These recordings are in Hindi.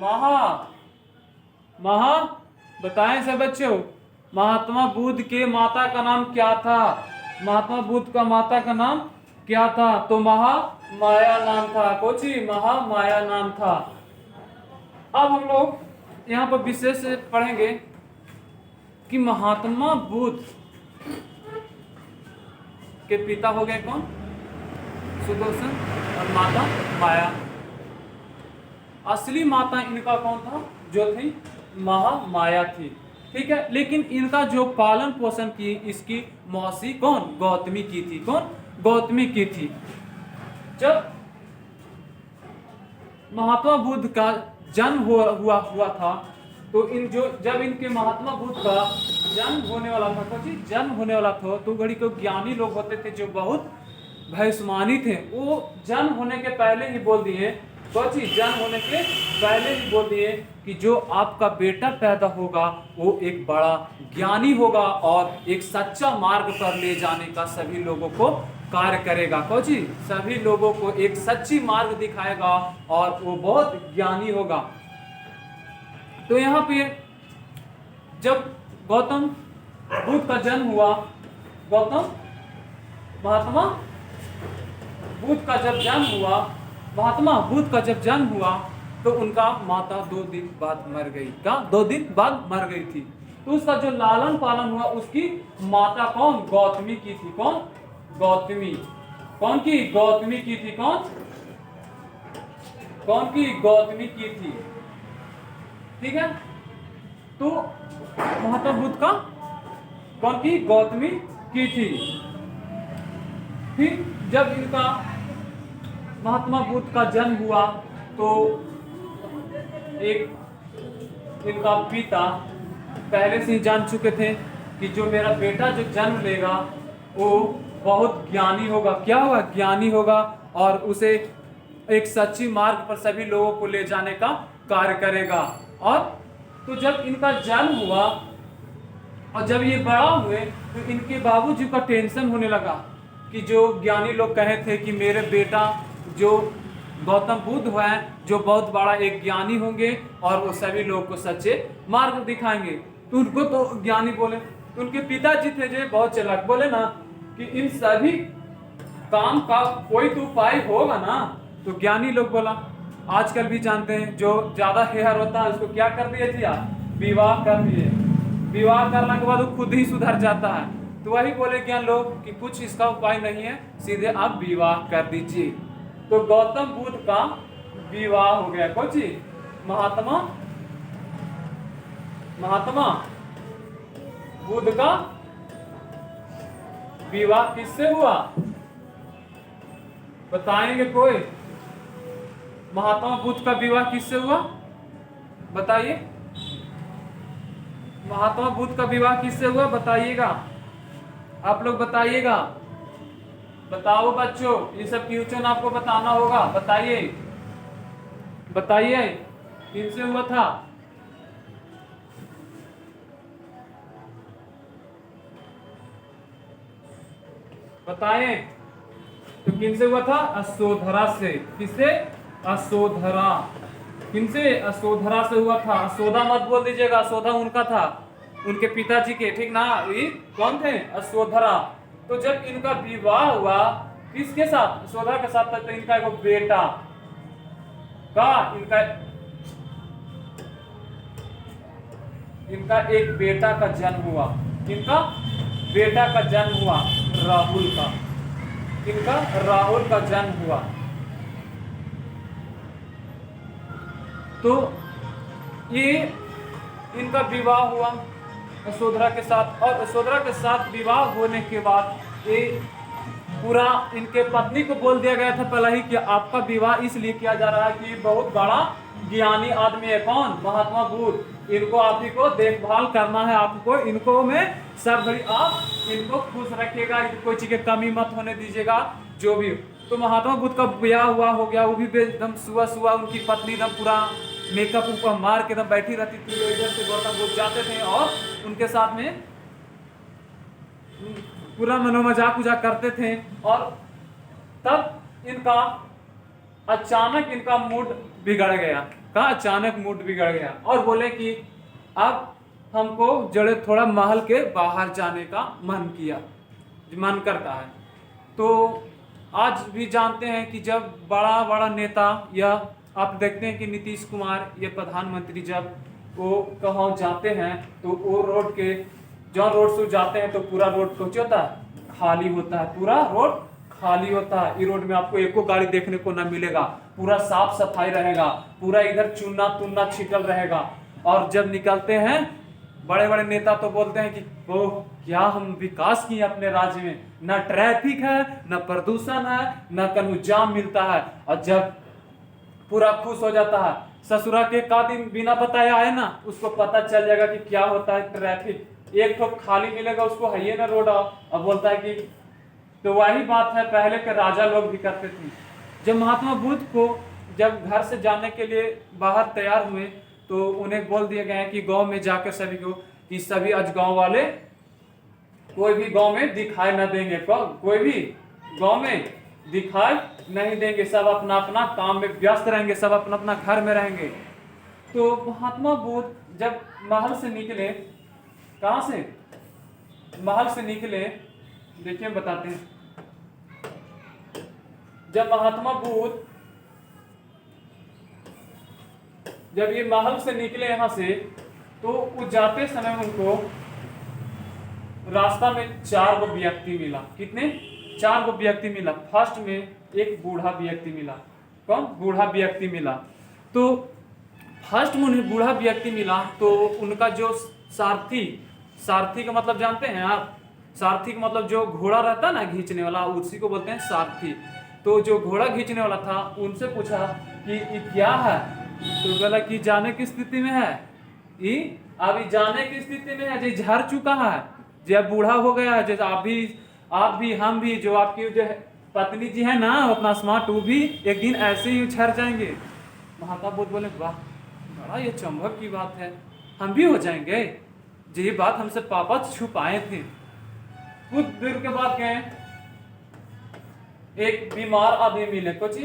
महा महा बताएं सब बच्चों, महात्मा बुद्ध के माता का नाम क्या था? महात्मा बुद्ध का माता का नाम क्या था? तो महामाया नाम था। कोची महामाया नाम था। अब हम लोग यहाँ पर विशेष से पढ़ेंगे कि महात्मा बुद्ध के पिता हो गए कौन? सुदर्शन और माता माया। असली माता इनका कौन था? जो थी महामाया थी। ठीक है, लेकिन इनका जो पालन पोषण की इसकी मौसी कौन? गौतमी की थी। कौन? गौतमी की थी। जब महात्मा बुद्ध का जन्म हुआ था तो जब इनके महात्मा बुद्ध का जन्म होने वाला था, जन्म होने वाला था, तो घड़ी को ज्ञानी लोग होते थे जो बहुत भविष्यवाणी थे। वो जन्म होने के पहले ही बोल दिए, जन्म होने के पहले ही बोल दिए कि जो आपका बेटा पैदा होगा वो एक बड़ा ज्ञानी होगा और एक सच्चा मार्ग पर ले जाने का सभी लोगों को कार्य करेगा। सभी लोगों को एक सच्ची मार्ग दिखाएगा और वो बहुत ज्ञानी होगा। तो यहाँ पे जब गौतम बुद्ध का जन्म हुआ, महात्मा बुद्ध का जब जन्म हुआ तो उनका माता 2 दिन बाद मर गई। क्या? 2 दिन बाद मर गई थी। तो उसका जो लालन पालन हुआ उसकी माता कौन? गौतमी की थी। कौन? गौतमी। कौन की? गौतमी की थी। कौन की? गौतमी की थी। ठीक है, तो महात्मा बुद्ध का कौन की? गौतमी की थी। फिर जब इनका महात्मा बुद्ध का जन्म हुआ तो एक इनका पिता पहले से ही जान चुके थे कि जो मेरा बेटा जो जन्म लेगा वो बहुत ज्ञानी होगा। क्या होगा? ज्ञानी होगा और उसे एक सच्ची मार्ग पर सभी लोगों को ले जाने का कार्य करेगा। और तो जब इनका जन्म हुआ और जब ये बड़ा हुए तो इनके बाबूजी का टेंशन होने लगा कि जो ज्ञानी लोग कहे थे कि मेरे बेटा जो गौतम बुद्ध है जो बहुत बड़ा एक ज्ञानी होंगे और वो सभी लोगों को सच्चे मार्ग दिखाएंगे। तो उनको तो ज्ञानी बोले, तो उनके पिताजी थे जो बहुत चालाक, बोले ना कि इन सभी काम का कोई तो उपाय होगा ना। तो ज्ञानी लोग बोला, आजकल भी जानते हैं जो ज्यादा हेयर होता है उसको क्या कर दिए थे आप? विवाह कर दिए। विवाह करने के बाद वो खुद ही सुधर जाता है। तो वही बोले ज्ञान लोग कि कुछ इसका उपाय नहीं है, सीधे आप विवाह कर दीजिए। तो गौतम बुद्ध का विवाह हो गया। महात्मा बुद्ध का विवाह किससे हुआ? बताएंगे कोई? महात्मा बुद्ध का विवाह किससे हुआ? बताइए, महात्मा बुद्ध का विवाह किससे हुआ? बताइएगा, आप लोग बताइएगा। बताओ बच्चों, ये सब क्वेश्चन आपको बताना होगा। बताइए किनसे हुआ था? बताएं तो किनसे हुआ था? अशोधरा से। किससे? अशोधरा। किनसे? अशोधरा से हुआ था। अशोधा मत बोल दीजिएगा, अशोधा उनका था, उनके पिताजी के। ठीक ना? ये कौन थे? अशोधरा। तो जब इनका विवाह हुआ किसके साथ? अशोधरा के साथ। तो इनका एक बेटा इनका एक बेटा का जन्म हुआ। इनका बेटा का जन्म हुआ, राहुल का। इनका राहुल का जन्म हुआ। तो ये इनका विवाह हुआ यशोधरा के साथ। और यशोधरा के साथ विवाह होने के बाद ये पूरा इनके पत्नी को बोल दिया गया था पहले ही कि आपका विवाह इसलिए किया जा रहा है कि बहुत बड़ा ज्ञानी आदमी है। कौन? महात्मा बुद्ध। इनको आप ही को देखभाल करना है, आपको इनको में सब घड़ी आप इनको खुश रखिएगा, कोई चीज की कमी मत होने दीजिएगा जो भी। तो महात्मा बुद्ध का ब्याह हो गया। वो भी एकदम सुबह उनकी पत्नी एकदम पूरा मेकअप ऊपर मार के एकदम बैठी रहती थी। तो इधर से गौतम बुद्ध जाते थे और उनके साथ में पूरा मनोमजाक उजाक करते थे। और तब इनका अचानक इनका मूड बिगड़ गया। का अचानक मूड बिगड़ गया और बोले कि अब हमको जड़े थोड़ा महल के बाहर जाने का मन करता है। तो आज भी जानते हैं कि जब बड़ा बड़ा नेता या आप देखते हैं कि नीतीश कुमार या प्रधानमंत्री जब वो कहाँ जाते हैं तो वो रोड के जो रोड से जाते हैं तो पूरा रोड तो होता है खाली होता है, पूरा रोड खाली होता है। ये रोड में आपको एको गाड़ी देखने को ना मिलेगा, पूरा साफ सफाई रहेगा, पूरा इधर चूना तुन्ना छिटल रहेगा। और जब निकलते हैं बड़े बड़े नेता तो बोलते हैं कि ओह क्या हम विकास किए अपने राज्य में, ना ट्रैफिक है, ना प्रदूषण है, ना कहीं जाम मिलता है। और जब पूरा खुश हो जाता है, ससुरा के का दिन बिना बताया आए ना, उसको पता चल जाएगा कि क्या होता है ट्रैफिक। एक तो खाली मिलेगा उसको है ये ना रोड, और बोलता है कि तो वही बात है पहले के राजा लोग भी करते थे। जब महात्मा बुद्ध को जब घर से जाने के लिए बाहर तैयार हुए तो उन्हें बोल दिया गया कि गांव में जाकर सभी को कि सभी आज गांव वाले कोई भी गांव में दिखाई न देंगे, कोई भी गांव में दिखाई नहीं देंगे, सब अपना अपना काम में व्यस्त रहेंगे, सब अपना अपना घर में रहेंगे। तो महात्मा बुद्ध जब महल से निकले, कहां से महल से निकले, देखिए हम बताते हैं। जब महात्मा बुद्ध जब ये महल से निकले यहां से तो वो जाते समय उनको रास्ता में 4 गो व्यक्ति मिला। कितने? 4 गो व्यक्ति मिला। फर्स्ट में एक बूढ़ा व्यक्ति मिला। कौन? बूढ़ा व्यक्ति मिला। तो फर्स्ट में उन्हें बूढ़ा व्यक्ति मिला तो उनका जो सारथी का मतलब जानते हैं आप? सारथी का मतलब जो घोड़ा रहता है ना खींचने वाला, उसी को बोलते हैं सारथी। तो जो घोड़ा खींचने वाला था उनसे पूछा कि ये क्या है? तो बोला कि जाने की स्थिति में है, ये अभी जाने की स्थिति में है, जो झड़ चुका है, जब बूढ़ा हो गया है, जैसे आप भी हम भी, जो आपकी जो पत्नी जी है ना अपना स्मार्ट, वो भी एक दिन ऐसे ही उछड़ जाएंगे। महात्मा बुद्ध बोले वाह बड़ा ये चंभक की बात है, हम भी हो जाएंगे। ये बात हमसे पापा छुपाए थे। कुछ देर के बाद गए, एक बीमार आदमी मिले। कुछ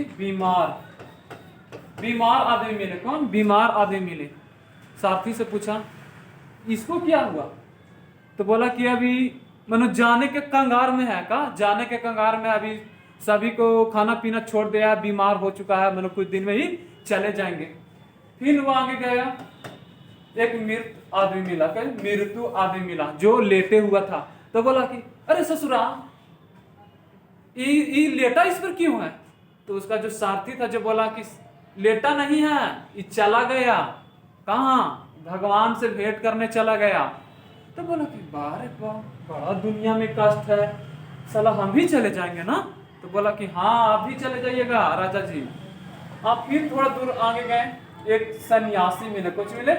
बीमार आदमी मिले। कौन? बीमार आदमी मिले। साथी से पूछा इसको क्या हुआ? तो बोला कि अभी मनो जाने के कंगार में है। का जाने के कंगार में, अभी सभी को खाना पीना छोड़ दिया है, बीमार हो चुका है, मतलब कुछ दिन में ही चले जाएंगे। फिर वो आगे गया, एक मृत्यु आदमी मिला जो लेटे हुआ था। तो बोला कि अरे ससुरा ये लेटा इस पर क्यों है? तो उसका जो सारथी था जो बोला कि लेटा नहीं है, ये चला गया। कहाँ? भगवान से भेंट करने चला गया। तो बोला कि बारे वाह बड़ा दुनिया में कष्ट है, साला हम भी चले जाएंगे ना? तो बोला कि हाँ आप भी चले जाइएगा राजा जी। आप फिर थोड़ा दूर आगे गए, एक सन्यासी मिले। कुछ मिले?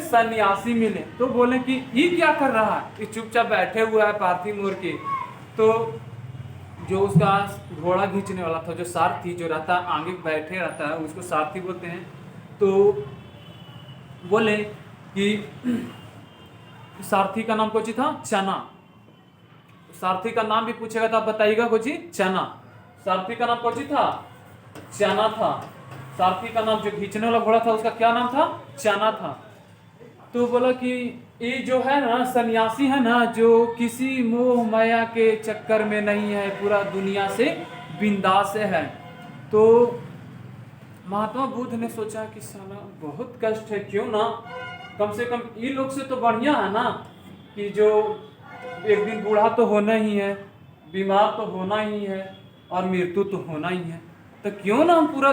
सन्यासी मिले। तो बोले कि ये क्या कर रहा है? ये चुपचाप बैठे हुआ है पार्थिव मोर के। तो जो उसका घोड़ा खींचने वाला था, जो सारथी जो रहता है आगे बैठे रहता है, उसको सारथी बोलते हैं। तो बोले कि सारथी का नाम कुछ था चना। सारथी का नाम भी पूछेगा तो आप बताइएगा कुछ? चना। सारथी का नाम कुछ था? चना था। सारथी का नाम जो खींचने वाला घोड़ा था उसका क्या नाम था? चना था। तो बोला कि ये जो है ना सन्यासी है ना, जो किसी मोह माया के चक्कर में नहीं है, पूरा दुनिया से बिंदास है। तो महात्मा बुद्ध ने सोचा कि साला बहुत कष्ट है, क्यों ना कम से कम ये लोग से तो बढ़िया है ना कि जो एक दिन बूढ़ा तो होना ही है, बीमार तो होना ही है और मृत्यु तो होना ही है। तो क्यों ना हम पूरा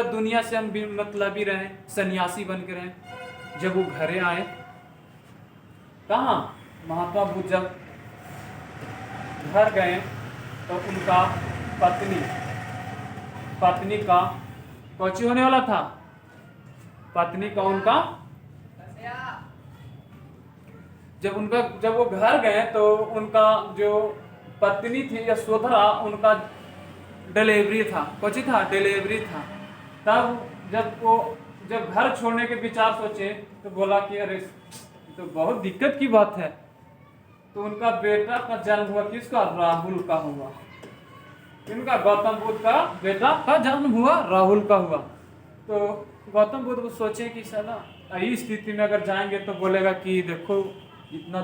दुनिया से हम मतलबी रहें, सन्यासी बन के रहें। जब वो घरे आए, कहाँ? महात्मा बुद्ध जब घर गए तो उनका पत्नी का कुछ होने वाला था। पत्नी का उनका जब वो घर गए तो उनका जो पत्नी थी यशोधरा, उनका डिलीवरी था। कुछ था? डिलीवरी था। तब जब घर छोड़ने के विचार सोचे तो बोला कि अरे तो बहुत दिक्कत की बात है। तो उनका बेटा का जन्म हुआ, किसका? राहुल का हुआ। इनका गौतम बुद्ध का बेटा का जन्म हुआ, राहुल का हुआ। तो गौतम बुद्ध को सोचे कि साला यही स्थिति में अगर जाएंगे तो बोलेगा कि देखो इतना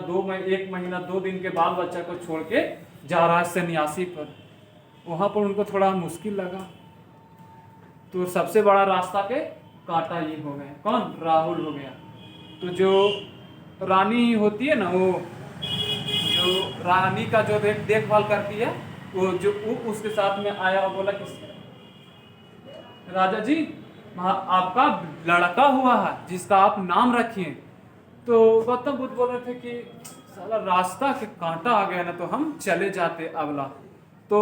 1 महीना 2 दिन के बाल बच्चा को छोड़ के जा रहा है सन्यासी पर। वहां पर उनको थोड़ा मुश्किल लगा। तो सबसे बड़ा रास्ता के कांटा ये हो गया, कौन? राहुल हो गया। तो जो रानी होती है ना, वो जो रानी का जो देखभाल करती है, वो उसके साथ में आया और बोला कि राजा जी आपका लड़का हुआ है जिसका आप नाम रखिए। तो गौतम बुद्ध बोल रहे थे कि साला रास्ता के कांटा आ गया ना, तो हम चले जाते अगला। तो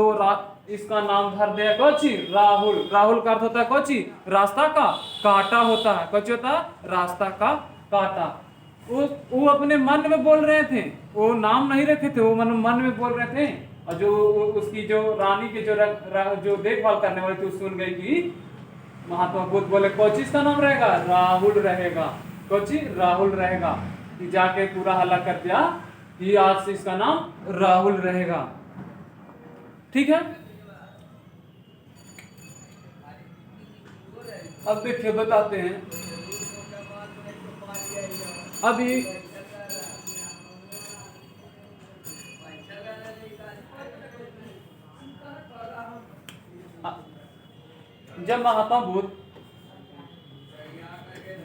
इसका नाम धर दिया कोची, राहुल। राहुल का अर्थ होता है कोची, रास्ता का कांटा होता है। कोची होता है, रास्ता का कांटा। वो अपने मन में बोल रहे थे, वो नाम नहीं रखे थे, वो मन में बोल रहे थे। और जो उसकी जो रानी के जो देखभाल करने वाली थी, सुन गई कि महात्मा बुद्ध बोले कोची इसका नाम रहेगा, राहुल रहेगा। कोची, राहुल रहेगा। कि जाके पूरा हल्ला कर दिया कि आज से इसका नाम राहुल रहेगा। ठीक है। अब देखिए बताते हैं अभी जब महात्मा बुद्ध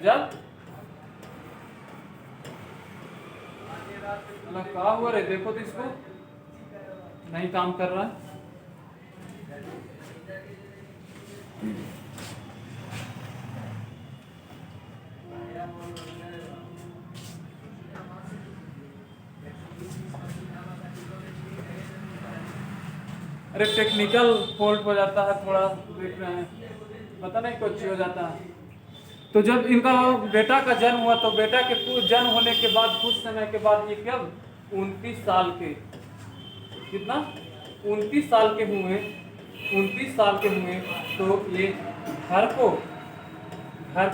क्या हुआ रे, देखो तो इसको नहीं काम कर रहा है। अरे टेक्निकल फॉल्ट हो जाता है, थोड़ा देख रहे हैं, पता नहीं कुछ हो जाता है। तो जब इनका बेटा का जन्म हुआ, तो बेटा के जन्म होने के बाद कुछ समय के बाद ये कब 29 साल के, कितना 29 साल के हुए, 29 साल के हुए तो ये घर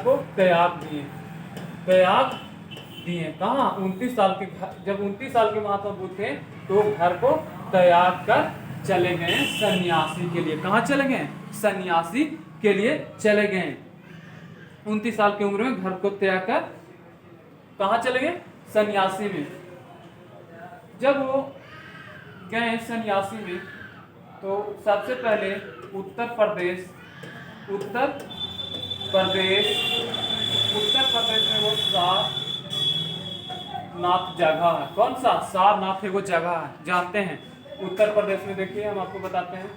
को त्याग दिए। कहाँ? 29 साल के, जब 29 साल के महात्मा बुद्ध थे तो घर को त्याग कर चले गए सन्यासी के लिए। कहाँ चले गए? सन्यासी के लिए चले गए। 29 साल की उम्र में घर को त्याग कर कहाँ चले गए? सन्यासी में। जब वो गए सन्यासी में तो सबसे पहले उत्तर प्रदेश में वो सारनाथ जगह है। कौन सा? सारनाथ है वो जगह है, जानते हैं। उत्तर प्रदेश में देखिए, हम आपको बताते हैं।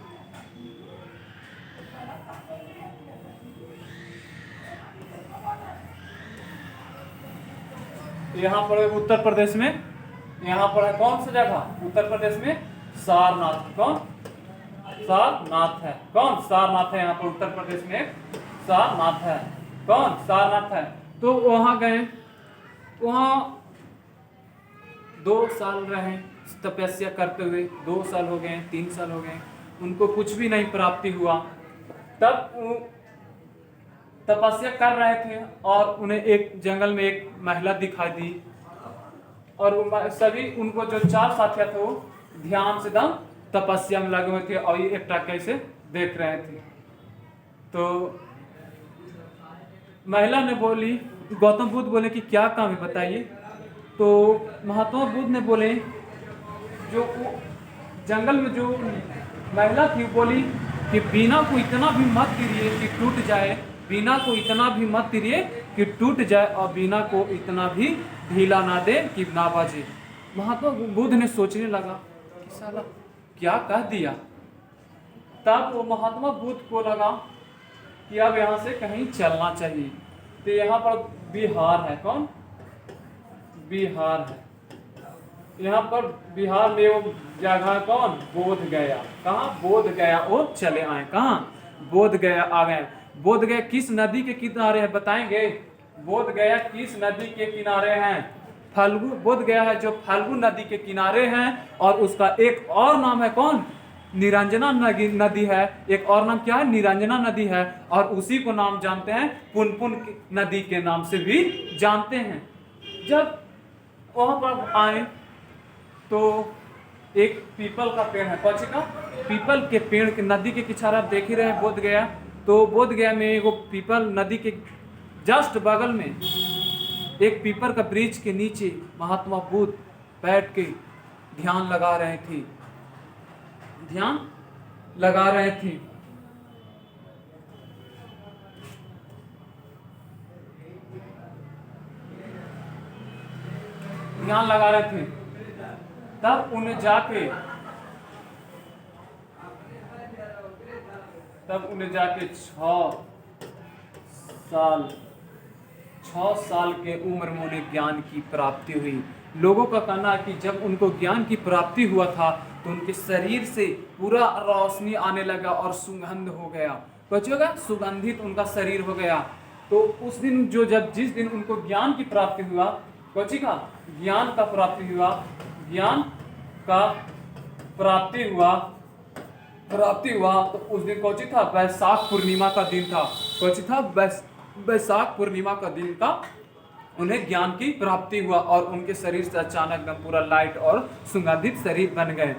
यहाँ पर उत्तर प्रदेश में, यहाँ पर है कौन सा जगह? उत्तर प्रदेश में सारनाथ। कौन? सारनाथ है। कौन? सारनाथ है। यहाँ पर उत्तर प्रदेश में सारनाथ है। कौन? सारनाथ है। तो वहां गए, वहां 2 साल रहे तपस्या करते हुए। 2 साल हो गए, 3 साल हो गए, उनको कुछ भी नहीं प्राप्ति हुआ। तब वो तपस्या कर रहे थे और उन्हें एक जंगल में एक महिला दिखाई दी, और सभी उनको जो 4 साथी थे वो ध्यान से दम तपस्या में लगे हुए थे और ये एक टक्के से देख रहे थे। तो महिला ने बोली, गौतम बुद्ध बोले कि क्या काम है बताइए। तो महात्मा बुद्ध ने बोले, जो जंगल में जो महिला थी बोली कि बीना को इतना भी मत गिरिए कि टूट जाए, बीना को इतना भी मत गिरिए कि टूट जाए, और बीना को इतना भी ढीला ना दे कि ना बाजे। महात्मा बुद्ध ने सोचने लगा कि साला क्या कह दिया। तब वो महात्मा बुद्ध को लगा कि अब यहाँ से कहीं चलना चाहिए। तो यहाँ पर बिहार है। कौन? बिहार है। यहाँ पर बिहार में वो जगह कौन? बोध गया। कहाँ? बोध गया। वो चले आए। कहाँ? बोध गया आ गए। बोध गया किस नदी के किनारे है बताएंगे? बोध गया किस नदी के किनारे हैं? फाल्गु। बोध गया है जो फाल्गु नदी के किनारे हैं, और उसका एक और नाम है कौन? निरंजना नदी है। एक और नाम क्या है? निरंजना नदी है। और उसी को नाम जानते हैं पुनपुन नदी के नाम से भी जानते हैं। जब वहां पर आए तो एक पीपल का पेड़ है, कौन सी का? पीपल के पेड़ के नदी के किनारे आप देख ही रहे हैं बोध गया। तो बोध गया में वो पीपल नदी के जस्ट बगल में एक पीपल का वृक्ष के नीचे महात्मा बुद्ध बैठ के ध्यान लगा रहे थे, ध्यान लगा रहे थे। ध्यान लगा रहे थे। तब उन्हें जाके 6 साल के उम्र में उन्हें ज्ञान की प्राप्ति हुई। लोगों का कहना है कि जब उनको ज्ञान की प्राप्ति हुआ था तो उनके शरीर से पूरा रोशनी आने लगा और सुगंध हो गया। कुछ होगा, सुगंधित उनका शरीर हो गया। तो उस दिन जिस दिन उनको ज्ञान की प्राप्ति हुआ, कोची का ज्ञान का प्राप्ति हुआ, ज्ञान का प्राप्ति हुआ तो उस दिन कौची था? वैशाख पूर्णिमा का दिन था। कौची था? वैशाख पूर्णिमा का दिन था। उन्हें ज्ञान की प्राप्ति हुआ और उनके शरीर से अचानक एकदम पूरा लाइट और सुगंधित शरीर बन गए।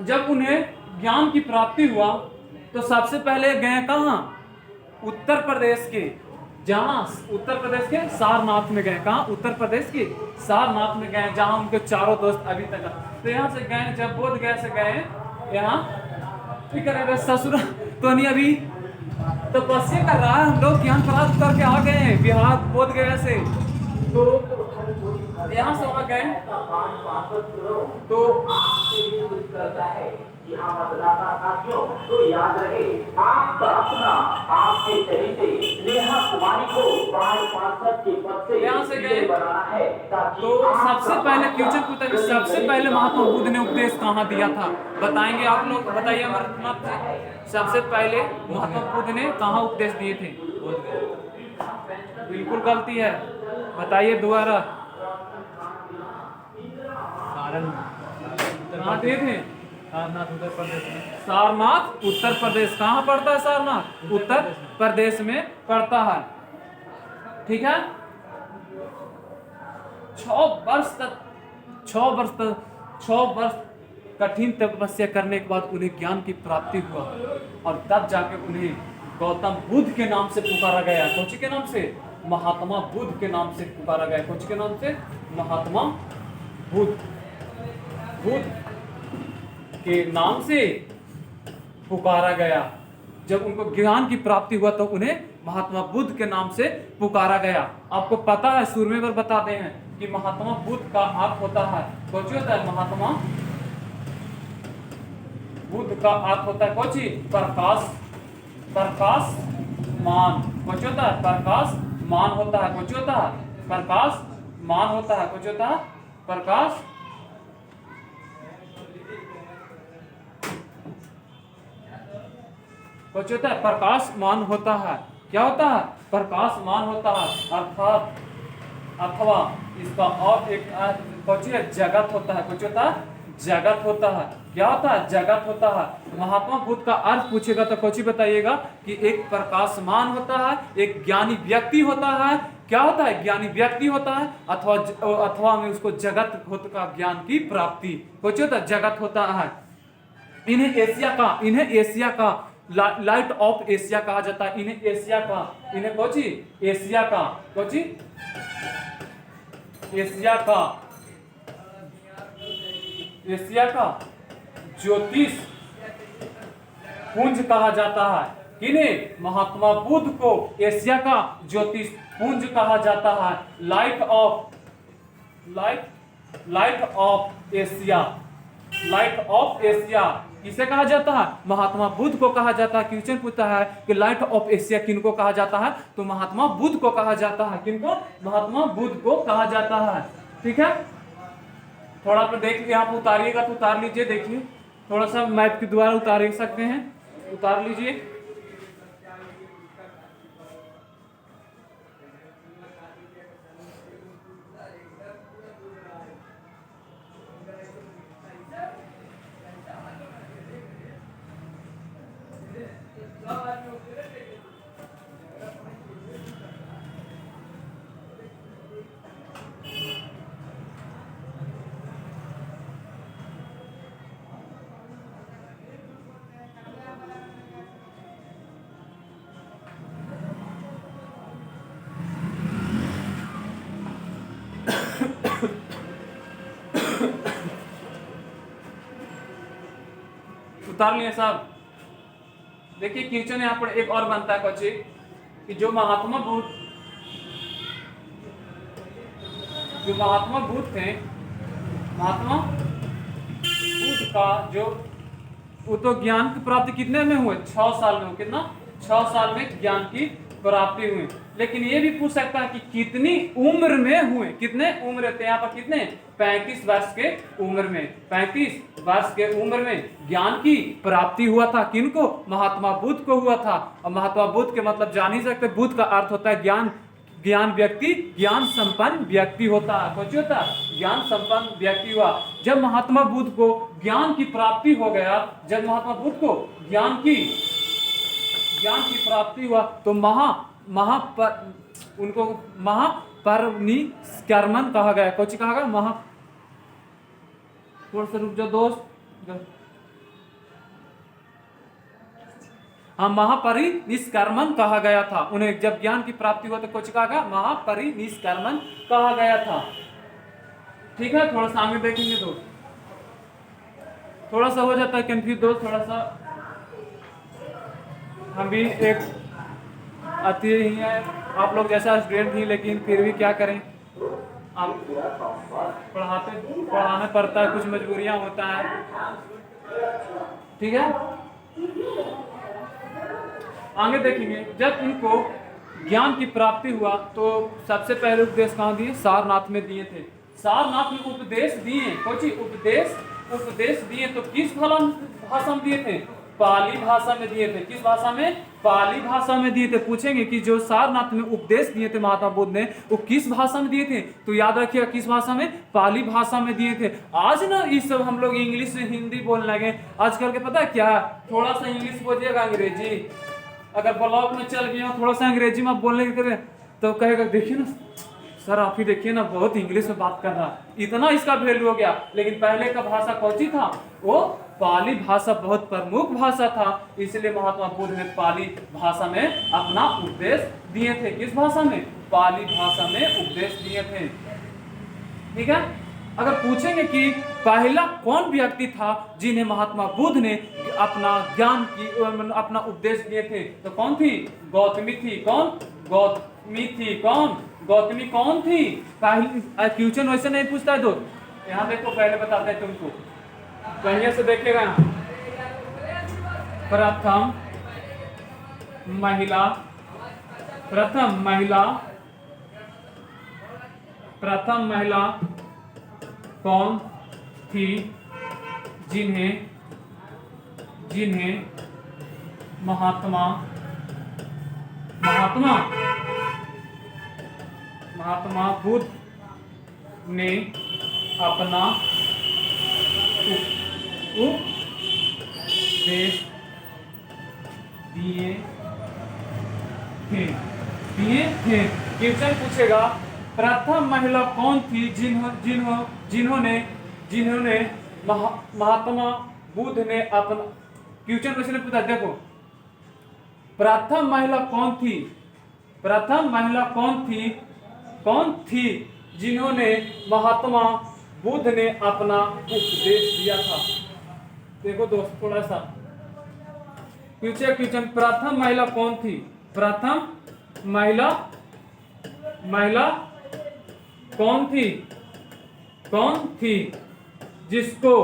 जब उन्हें ज्ञान की प्राप्ति हुआ तो सबसे पहले गए कहाँ? उत्तर प्रदेश के, जहाँ उत्तर प्रदेश के सारनाथ में गए। कहाँ? उत्तर प्रदेश के सारनाथ में गए, जहाँ उनके चारों दोस्त अभी तक। तो यहाँ से गए, जब बोध गया से गए यहाँ, ठीक है ससुर तो नहीं अभी तपस्या कर रहा है। हम लोग ज्ञान प्राप्त करके आ गए हैं बिहार बोध गया से। तो यहाँ से वहाँ गए तो तो याद रहे आपका अपना आपके चरित्र नेहा कुमारी को के पद से यहाँ से गए तो सबसे पहले क्वेश्चन पूछा कि सबसे पहले महात्मा बुद्ध ने उपदेश कहाँ दिया था? बताएंगे आप लोग, बताइए हमारे। सबसे पहले महात्मा बुद्ध ने कहाँ उपदेश दिए थे? बिल्कुल गलती है, बताइए दोबारा। कहाँ दिए थे? सारनाथ उत्तर प्रदेश में। सारनाथ उत्तर प्रदेश कहाँ पड़ता है? सारनाथ उत्तर प्रदेश में पड़ता है, ठीक है। 6 वर्ष कठिन तपस्या करने के बाद उन्हें ज्ञान की प्राप्ति हुआ और तब जाके उन्हें गौतम बुद्ध के नाम से पुकारा गया। कौन के नाम से? महात्मा बुद्ध के नाम से पुकारा गया। कौन के नाम से? महात्मा बुद्ध के नाम से पुकारा गया। जब उनको ज्ञान की प्राप्ति हुआ तो उन्हें महात्मा बुद्ध के नाम से पुकारा गया। आपको पता है, शुरू में बताते हैं कि महात्मा बुद्ध का अर्थ होता है, कौन होता है? महात्मा बुद्ध का अर्थ होता है कौन? प्रकाशमान। कौन होता है? प्रकाशमान होता है। कौन होता है? प्रकाशमान होता है। कौन होता है? प्रकाश कुछ होता है? प्रकाशमान होता है। क्या होता है? प्रकाशमान होता है, अर्थात अथवा इसका और एक कुछ जगत होता है। कुछ होता है? जगत होता है। क्या होता है? जगत होता है। महात्मा बुद्ध का अर्थ पूछेगा तो कुछ बताइएगा कि एक प्रकाशमान होता है, एक ज्ञानी व्यक्ति होता है। क्या होता है? ज्ञानी व्यक्ति होता है, अथवा में उसको जगत का ज्ञान की प्राप्ति। कुछ होता है? जगत होता है। इन्हें एशिया का लाइट ऑफ एशिया कहा जाता है। इन्हें एशिया का, इन्हें कोची एशिया का, कोची एशिया का ज्योतिष पुंज कहा जाता है। किन्हें? महात्मा बुद्ध को एशिया का ज्योतिष पुंज कहा जाता है। लाइट ऑफ एशिया किसे कहा जाता है? महात्मा बुद्ध को कहा जाता है। क्वेश्चन पूछता है कि लाइट ऑफ एशिया किनको कहा जाता है? तो महात्मा बुद्ध को कहा जाता है। किनको? महात्मा बुद्ध को कहा जाता है, ठीक है। थोड़ा सा देख लीजिए, आप उतारिएगा तो उतार लीजिए, देखिए थोड़ा सा मैप के द्वारा उतार सकते हैं, उतार लीजिए। उतार लिए साहब। देखिए क्वेश्चन यहाँ पर एक और बनता है बच्चे कि जो महात्मा बुद्ध थे, महात्मा बुद्ध का जो वो तो ज्ञान की प्राप्ति कितने में हुए? 6 साल में। कितना? 6 साल में ज्ञान की प्राप्ति हुई। लेकिन ये भी पूछ सकता है कि कितनी उम्र में हुए? कितने उम्र थे यहाँ पर? कितने? 35 वर्ष के उम्र में। 35 वर्ष के उम्र में ज्ञान की प्राप्ति हुआ था। किनको? महात्मा बुद्ध को हुआ था। और महात्मा बुद्ध के मतलब जान ही सकते, बुद्ध का अर्थ होता है ज्ञान। ज्ञान व्यक्ति, ज्ञान संपन्न व्यक्ति होता है। कौन होता है? ज्ञान संपन्न व्यक्ति हुआ। जब महात्मा बुद्ध को ज्ञान की प्राप्ति हो गया, जब महात्मा बुद्ध को ज्ञान की प्राप्ति हुआ तो उनको महापरिनिष्कर्मण कहा गया। कौन कहा गया? थोड़ा सा रुक जाओ दोस्त। हाँ, महापरिनिष्कर्मण कहा गया था उन्हें। जब ज्ञान की प्राप्ति हुआ तो कुछ कहा गया? महापरिनिष्कर्मण कहा गया था। ठीक है, थोड़ा सा आगे देखेंगे दोस्त। थोड़ा सा हो जाता है कंफ्यूज दोस्त, थोड़ा सा। हम भी एक अति ही है, आप लोग जैसा स्टूडेंट ही, लेकिन फिर भी क्या करें, आप पढ़ाना पड़ता है, कुछ मजबूरियां होता है। ठीक है, आगे देखेंगे। जब इनको ज्ञान की प्राप्ति हुआ तो सबसे पहले उपदेश कहाँ दिए? सारनाथ में दिए थे। सारनाथ में उपदेश दिए। कोची उपदेश दिए तो किस भाषा में दिए थे? पाली भाषा में दिए थे। किस भाषा में? पाली भाषा में दिए थे। पूछेंगे कि जो सारनाथ में उपदेश दिए थे महात्मा बुद्ध ने, वो किस भाषा में दिए थे? तो याद रखिएगा किस भाषा में? पाली भाषा में दिए थे। आज ना ये सब हम लोग इंग्लिश से हिंदी बोलने लगे। आजकल के पता है क्या, थोड़ा सा इंग्लिश बोलिएगा, अंग्रेजी अगर ब्लॉक में चल गया थोड़ा सा अंग्रेजी में बोलने के करे तो कहेगा देखिए ना सर, आप ही देखिए ना, बहुत इंग्लिश में बात कर रहा। इतना इसका वैल्यू हो गया। लेकिन पहले का भाषा कौन सी था? वो पाली भाषा बहुत प्रमुख भाषा था। इसलिए महात्मा बुद्ध ने पाली भाषा में अपना उपदेश दिए थे। किस भाषा में? पाली भाषा में उपदेश दिए थे। ठीक है, अगर पूछेंगे कि पहला कौन व्यक्ति था जिन्हें महात्मा बुद्ध ने अपना ज्ञान की अपना उपदेश दिए थे, तो कौन थी? गौतमी थी। कौन? गौतमी थी। कौन? गौतमी कौन थी? क्वेश्चन वैसे नहीं पूछता है दोस्त। यहाँ देखो, पहले बताते हैं तुमको, बढ़िया से देखेगा। प्रथम महिला कौन थी जिन्हें महात्मा बुद्ध ने अपना उपदेश दिए थे। क्वेश्चन पूछेगा प्रथम महिला कौन थी जिन्होंने महात्मा बुद्ध ने अपना, क्वेश्चन वैसे नहीं पूछा। देखो, प्रथम महिला कौन थी जिन्होंने महात्मा बुद्ध ने अपना उपदेश दिया था? देखो दोस्त, थोड़ा सा क्वेश्चन, प्रथम महिला कौन थी? प्रथम महिला कौन थी जिसका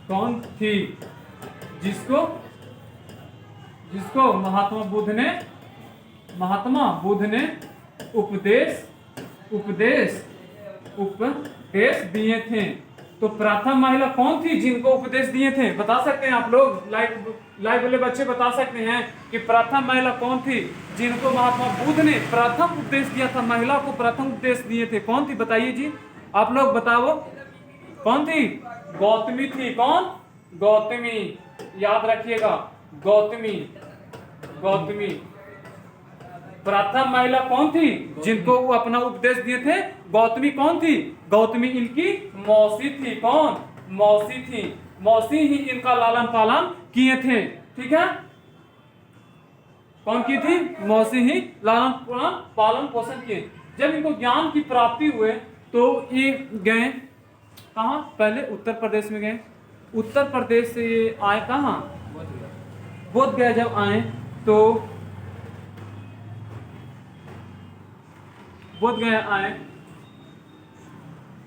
कौन थी जिसको महात्मा बुद्ध ने उपदेश दिए थे। तो प्रथम महिला कौन थी जिनको उपदेश दिए थे? बता सकते हैं आप लोग, लाइव वाले बच्चे बता सकते हैं कि प्रथम महिला कौन थी जिनको महात्मा बुद्ध ने प्रथम उपदेश दिया था? महिला को प्रथम उपदेश दिए थे, कौन थी? बताइए जी, आप लोग बताओ, कौन थी? गौतमी थी। कौन? गौतमी, याद रखिएगा, गौतमी। प्रथम महिला कौन थी जिनको वो अपना उपदेश दिए थे? गौतमी कौन थी? गौतमी इनकी मौसी थी। कौन? मौसी थी। मौसी ही इनका लालन पालन किए थे। ठीक है, कौन की थी? मौसी ही लालन पालन पोषण किए। जब इनको ज्ञान की प्राप्ति हुए तो ये गए कहाँ? पहले उत्तर प्रदेश में गए। उत्तर प्रदेश से ये आए कहाँ? बोध गया। जब आए तो बोध गया आए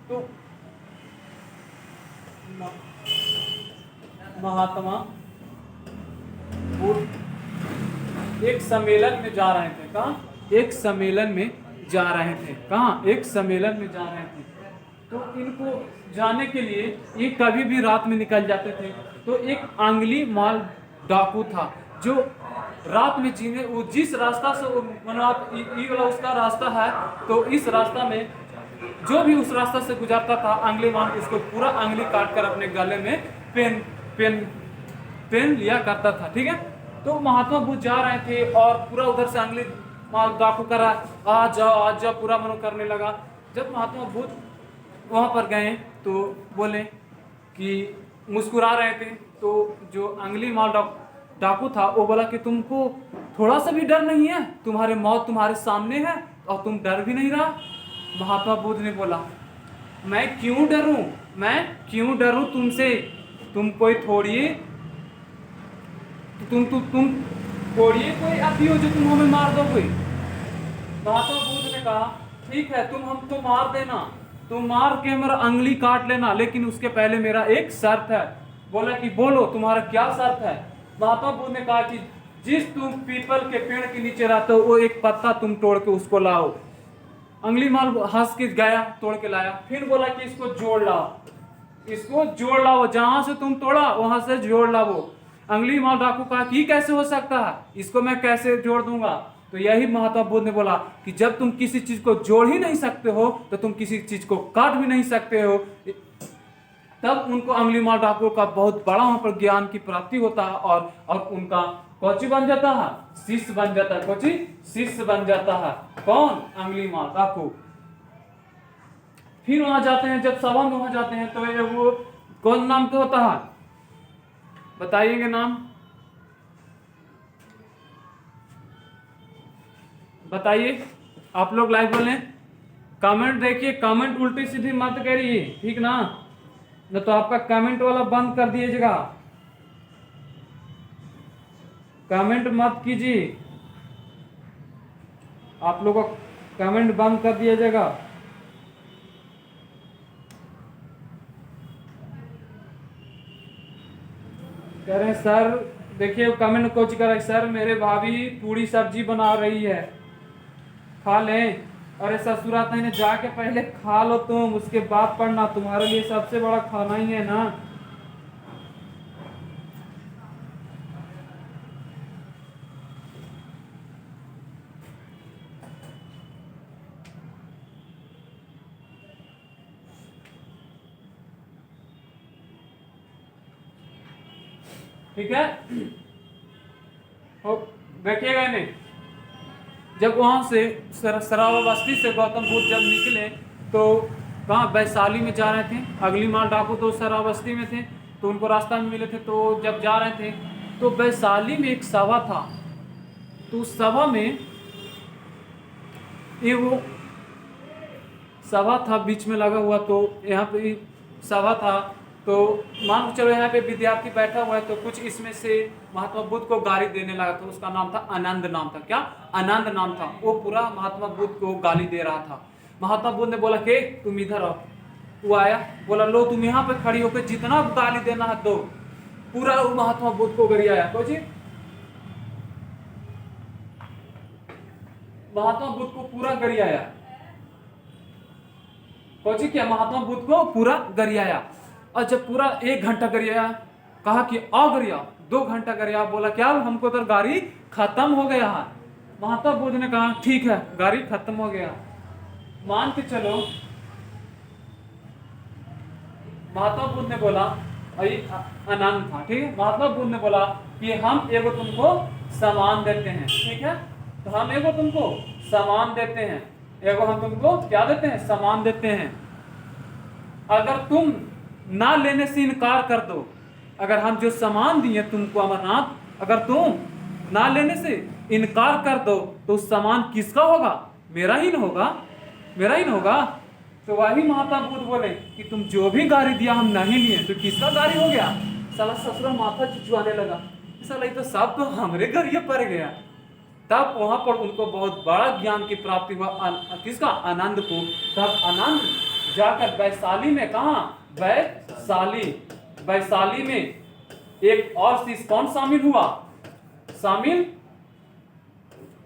तो महात्मा बुद्ध एक सम्मेलन में जा रहे थे। कहाँ? एक सम्मेलन में जा रहे थे। कहाँ? एक सम्मेलन में जा रहे थे। तो इनको जाने के लिए ये कभी भी रात में निकल जाते थे। तो एक आंगली माल डाकू था जो रात में जीने, वो जिस रास्ता से वाला उसका रास्ता है, तो इस रास्ता में जो भी उस रास्ता से गुजरता था आंगली माल उसको पूरा आंगली काट कर अपने गले में पेन लिया करता था। ठीक है, तो महात्मा बुद्ध जा रहे थे और पूरा उधर से आंगली माल डाकू करा, आ जाओ पूरा मनो करने लगा। जब महात्मा बुद्ध वहां पर गए तो बोले कि मुस्कुरा रहे थे, तो जो आंगली माल डाकू था वो बोला कि तुमको थोड़ा सा भी डर नहीं है? तुम्हारे मौत तुम्हारे सामने है और तुम डर भी नहीं रहा। महात्मा बुद्ध ने बोला, मैं क्यों डरूं तुमसे? तुम कोई थोड़ी तुम थोड़ी कोई अति हो जो तुम हमें मार दोगे। महात्मा बुद्ध ने कहा, ठीक है तुम हमको मार देना, तुम मार के मेरा अंगली काट लेना, लेकिन उसके पहले मेरा एक शर्त है। बोला कि बोलो तुम्हारा क्या शर्त है? महात्मा बुद्ध ने कहा कि जिस तुम पीपल के पेड़ के नीचे रहते हो वो एक पत्ता तुम तोड़ के उसको लाओ। अंगली माल हंस के गया, तोड़ के लाया। फिर बोला कि इसको जोड़ लाओ, जहां से तुम तोड़ा वहां से जोड़ लाओ। अंगली माल डाकू कहा कि कैसे हो सकता है, इसको मैं कैसे जोड़ दूंगा? तो यही महात्मा बुद्ध ने बोला कि जब तुम किसी चीज को जोड़ ही नहीं सकते हो तो तुम किसी चीज को काट भी नहीं सकते हो। तब उनको अंगली माल डाकू का बहुत बड़ा वहां पर ज्ञान की प्राप्ति होता है और उनका कोची बन जाता है, शिष्य बन जाता है। कोची? शिष्य बन जाता है। कौन? अंगली माल डाकू। फिर वहां जाते हैं, जब सभा में वहां जाते हैं तो ये वो कौन नाम का होता है? बताइएगा नाम, बताइए। आप लोग लाइव बोलें, कमेंट देखिए, कमेंट उल्टी सीधी मत करिए, ठीक ना? न तो आपका कमेंट वाला बंद कर दीजिएगा, कमेंट मत कीजिए, आप लोगों को कमेंट बंद कर दिया जाएगा। कह रहे हैं सर, देखिए कमेंट कोच कर रहे, सर मेरे भाभी पूरी सब्जी बना रही है, खा लें। अरे ससुराल ने जाके पहले खा लो तुम, उसके बाद पढ़ना, तुम्हारे लिए सबसे बड़ा खाना ही है ना। ठीक है, देखिएगा नहीं। जब वहां से श्रावस्ती से गौतम बुद्ध जब निकले तो कहाँ? वैशाली में जा रहे थे। अगली माल डाकू तो श्रावस्ती में थे, तो उनको रास्ता में मिले थे। तो जब जा रहे थे तो वैशाली में एक सभा था, तो उस सभा में ये वो सभा था बीच में लगा हुआ, तो यहाँ पे सभा था, तो मान चलो यहाँ पे विद्यार्थी बैठा हुआ है, तो कुछ इसमें से महात्मा बुद्ध को गाली देने लगा था। उसका नाम था आनंद, नाम था क्या? आनंद नाम था। वो पूरा महात्मा बुद्ध को गाली दे रहा था। महात्मा बुद्ध ने बोला कि तुम इधर आओ। वो आया, बोला लो तुम यहाँ पे खड़ी होकर जितना गाली देना है दो। पूरा वो महात्मा बुद्ध को गरियाया। जी महात्मा बुद्ध को पूरा गरियाया। जी क्या? महात्मा बुद्ध को पूरा गरियाया। और जब पूरा 1 घंटा गरिया, कहा कि आओ गरिया, 2 घंटा गरिया, बोला क्या हमको तो गाड़ी खत्म हो गया है। महात्मा बुद्ध ने कहा ठीक है गाड़ी खत्म हो गया, मान के चलो। महात्मा बुद्ध ने बोला, आनंद था, ठीक है। महात्मा बुद्ध ने बोला कि हम एगो तुमको सामान देते हैं, ठीक है, तो हम एगो तुमको सामान देते हैं, एगो हम तुमको क्या देते हैं? सामान देते हैं। अगर तुम ना लेने से इनकार कर दो अगर हम जो सामान दिए तुमको अमरनाथ, अगर तुम ना लेने से इनकार कर दो तो उस सामान किसका होगा? मेरा ही न होगा, मेरा ही न होगा। तो वही महात्मा बुद्ध बोले कि तुम जो भी गाड़ी दिया हम नहीं लिए, तो किसका गाड़ी हो गया? साला ससुरा माथा चिचवाने लगा, साला ये तो सब तो हमरे घर ये पड़ गया। तब वहां पर उनको बहुत बड़ा ज्ञान की प्राप्ति हुआ, किसका? आनंद को। तब आनंद जाकर वैशाली में, कहा? वैशाली, वैशाली में एक और चीज कौन शामिल हुआ? शामिल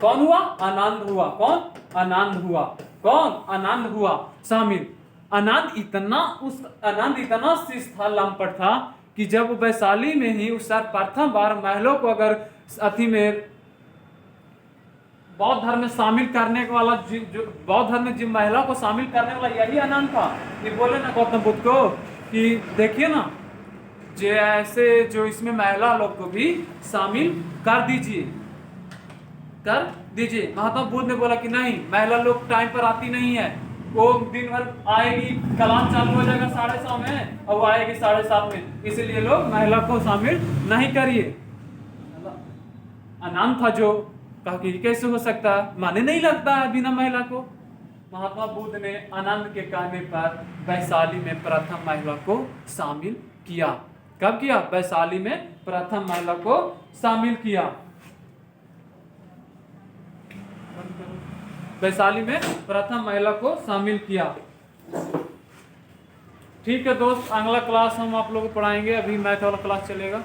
कौन हुआ? आनंद हुआ। कौन? आनंद हुआ। कौन? आनंद हुआ शामिल। आनंद इतना शिष्ट था, लंपट था कि जब वैशाली में ही उस प्रथम बार महिलाओं को अगर अथी में बौद्ध धर्म में शामिल करने वाला, जो बौद्ध धर्म में जिन महिला को शामिल करने वाला यही आनंद था। ये बोले ना गौतम बुद्ध को कि देखिए ना, जो ऐसे जो इसमें महिला लोग को भी शामिल कर दीजिए, कर दीजिए। महात्मा बुद्ध ने बोला कि नहीं, महिला लोग टाइम पर आती नहीं है, वो दिन भर आएगी, क्लास चालू हो जाएगा 6:30 में और वो आएगी 7:30 में, इसलिए लोग महिला को शामिल नहीं करिए। आनंद था जो कहा कि कैसे हो सकता है, माने नहीं लगता है बिना महिला को। महात्मा बुद्ध ने आनंद के कहने पर वैशाली में प्रथम महिला को शामिल किया। कब किया? वैशाली में प्रथम महिला को शामिल किया। वैशाली में प्रथम महिला को शामिल किया। ठीक है दोस्त, अगला क्लास हम आप लोगों को पढ़ाएंगे, अभी मैथ वाला क्लास चलेगा।